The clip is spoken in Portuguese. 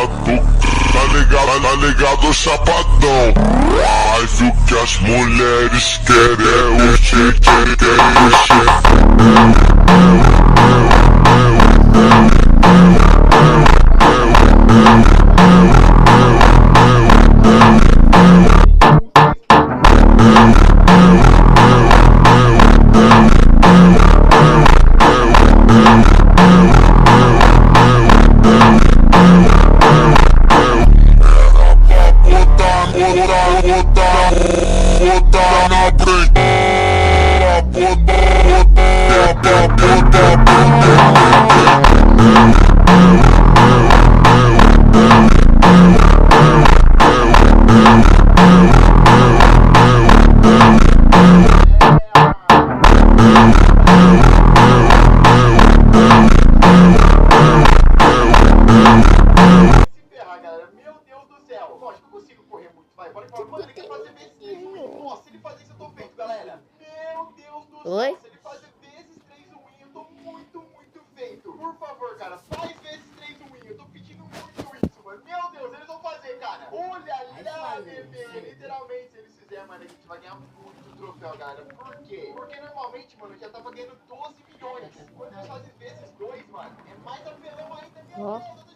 tá ligado, chapadão. Mas o que as mulheres querem é o cheque, querem o botar na frente. Lógico, eu consigo correr muito, vai, bora. Mano, ele quer fazer vezes 3 o win. Nossa, se ele fazer isso eu tô feito, galera. Meu Deus do céu, se ele fazer vezes 3 o win, eu tô muito feito. Por favor, cara, faz vezes 3 o win, eu tô pedindo muito isso, mano. Meu Deus, eles vão fazer, cara. Olha lá, bebê, literalmente, se eles fizerem, mano, a gente vai ganhar muito troféu, galera. Por quê? Porque normalmente, mano, eu já tava ganhando 12 milhões. Quando eles fazem vezes 2, mano, é mais apelão ainda, meu Deus.